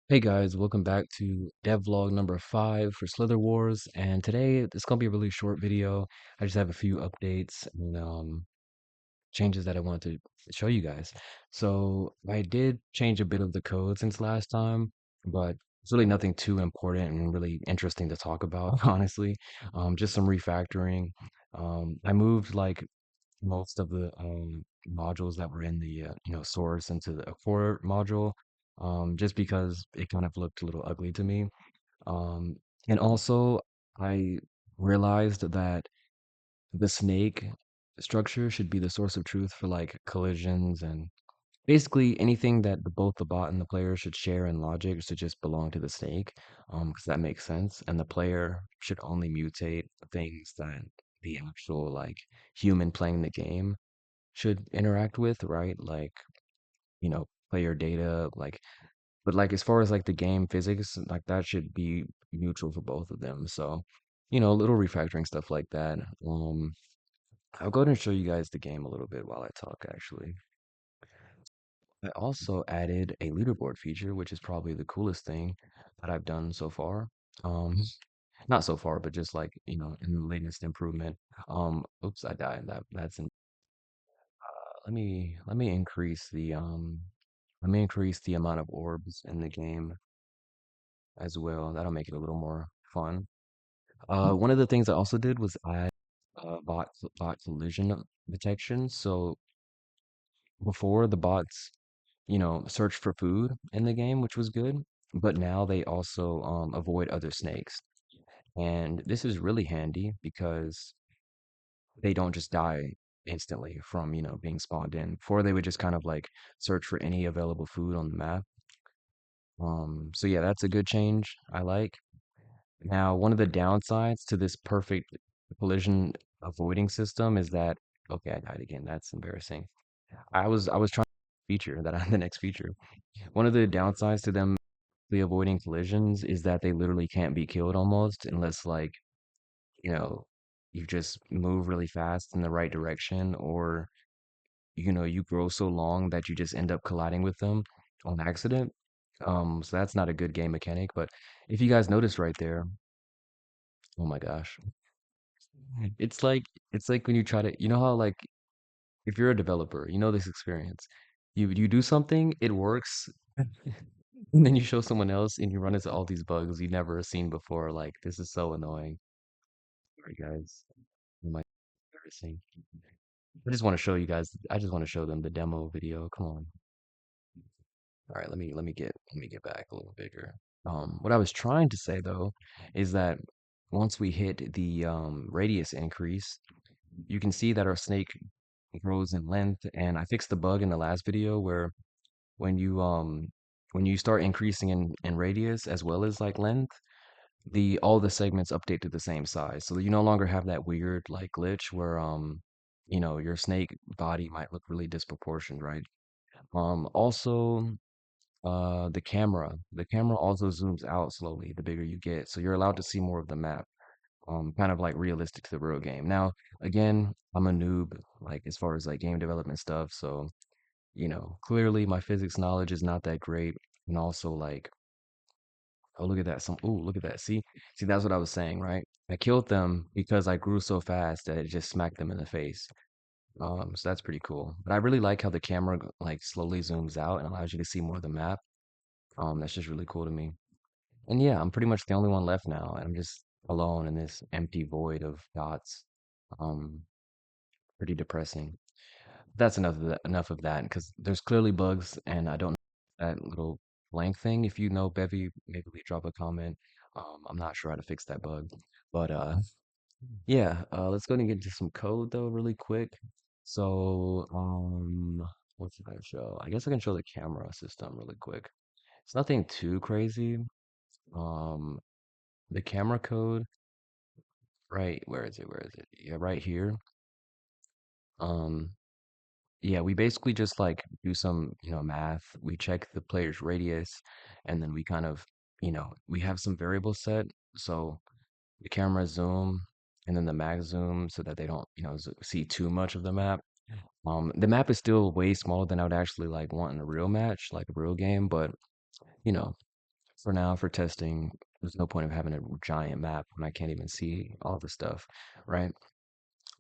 Hey guys, welcome back to devlog number 5 for Slither Wars, and today it's gonna be a really short video. I just have a few updates and changes that I wanted to show you guys. So I did change a bit of the code since last time, but it's really nothing too important and really interesting to talk about, honestly. Just some refactoring. I moved like most of the modules that were in the source into the core module, just because it kind of looked a little ugly to me. Um, and also, I realized that the snake structure should be the source of truth for like collisions and basically anything that both the bot and the player should share in logic should just belong to the snake, because that makes sense. And the player should only mutate things that the actual like human playing the game should interact with, right? Like, player data, like, but like as far as like the game physics, like that should be mutual for both of them. So, little refactoring stuff like that. I'll go ahead and show you guys the game a little bit while I talk, actually. I also added a leaderboard feature, which is probably the coolest thing that I've done so far. Um, not so far, but just like, in the latest improvement. Oops, I died. That's in let me increase the amount of orbs in the game as well. That'll make it a little more fun. One of the things I also did was add bot collision detection. So before the bots, search for food in the game, which was good, but now they also avoid other snakes. And this is really handy because they don't just die instantly from, being spawned in. Before they would just kind of like search for any available food on the map. So yeah, that's a good change I like. Now, one of the downsides to this perfect collision avoiding system is that, okay, I died again. That's embarrassing. I was trying to feature that the next feature. One of the downsides to them the avoiding collisions is that they literally can't be killed almost unless like, you know, you just move really fast in the right direction, or you grow so long that you just end up colliding with them on accident. So that's not a good game mechanic, but if you guys notice right there, oh my gosh. It's like it's like when you try to, how like if you're a developer, you know this experience. You do something, it works, and then you show someone else and you run into all these bugs you never seen before. Like this is so annoying. Sorry guys. Oh my embarrassing. I just want to show you guys, I just want to show them the demo video. Come on. All right, let me get back a little bigger. What I was trying to say though is that once we hit the radius increase, you can see that our snake grows in length, and I fixed the bug in the last video where when you um when you start increasing in radius as well as like length, the all the segments update to the same size. So you no longer have that weird like glitch where your snake body might look really disproportioned, right? Also the camera also zooms out slowly the bigger you get, so you're allowed to see more of the map, kind of like realistic to the real game. Now, again, I'm a noob, like as far as like game development stuff, so clearly my physics knowledge is not that great, and also like, oh look at that, look at that, see that's what I was saying, right? I killed them because I grew so fast that it just smacked them in the face. So that's pretty cool. But I really like how the camera like slowly zooms out and allows you to see more of the map. That's just really cool to me. And yeah, I'm pretty much the only one left now, and I'm just alone in this empty void of dots. Um, Pretty depressing. That's enough of that, because there's clearly bugs, and I don't know that little blank thing. If you know, Bevy, maybe drop a comment. I'm not sure how to fix that bug, but yeah. Let's go and get into some code though, really quick. So, what should I show? I guess I can show the camera system really quick. It's nothing too crazy. Um, the camera code, right? Where is it? Where is it? Yeah, right here. Um, yeah, we basically just like do some, math. We check the player's radius, and then we kind of, we have some variables set. So the camera zoom and then the max zoom so that they don't, see too much of the map. The map is still way smaller than I would actually like want in a real match, like a real game, but you know, for now for testing. There's no point of having a giant map when I can't even see all the stuff, right?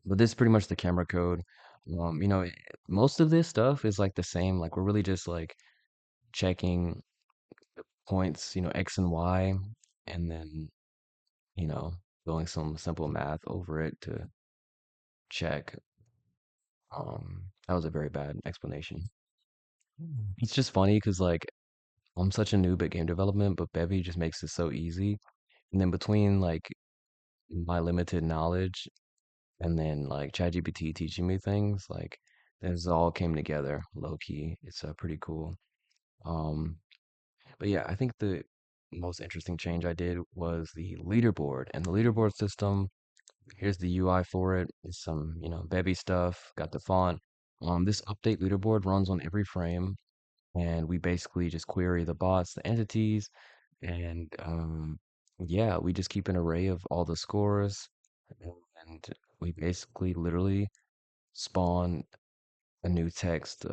But this is pretty much the camera code. You know, most of this stuff is like the same. Like we're really just like checking points, X and Y, and then, you know, doing some simple math over it to check. That was a very bad explanation. It's just funny because like I'm such a noob at game development, but Bevy just makes it so easy. And then between like my limited knowledge and then like ChatGPT teaching me things, like this all came together low key. It's pretty cool. Um, but yeah, I think the most interesting change I did was the leaderboard and the leaderboard system. Here's the UI for it. It's some, Bevy stuff, got the font. This update leaderboard runs on every frame, and we basically just query the bots, the entities, and yeah, we just keep an array of all the scores, and we basically literally spawn a new text.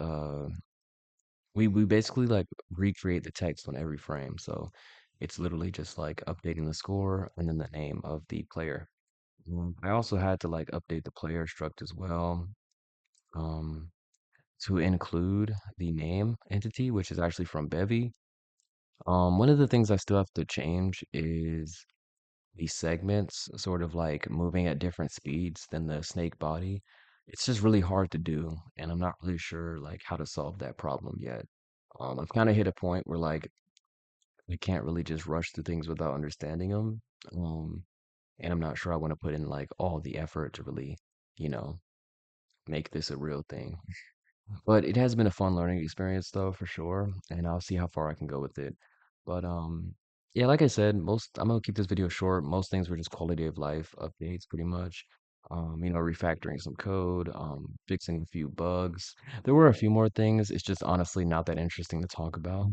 We basically like recreate the text on every frame, so it's literally just like updating the score and then the name of the player. I also had to like update the player struct as well, um, to include the name entity, which is actually from Bevy. One of the things I still have to change is the segments sort of like moving at different speeds than the snake body. It's just really hard to do, and I'm not really sure like how to solve that problem yet. I've kind of hit a point where like I can't really just rush through things without understanding them. Um, and I'm not sure I want to put in like all the effort to really, you know, make this a real thing. But it has been a fun learning experience though, for sure, and I'll see how far I can go with it. But yeah, like I said, most I'm gonna keep this video short. Most things were just quality of life updates pretty much. Refactoring some code, fixing a few bugs. There were a few more things. It's just honestly not that interesting to talk about.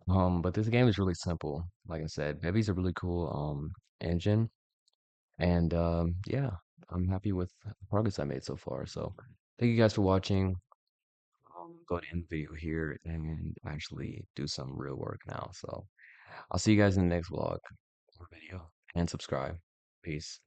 But this game is really simple. Like I said, Bevy's a really cool engine, and yeah, I'm happy with the progress I made so far. So thank you guys for watching. Go to end the video here and actually do some real work now. So I'll see you guys in the next vlog or video and subscribe. Peace.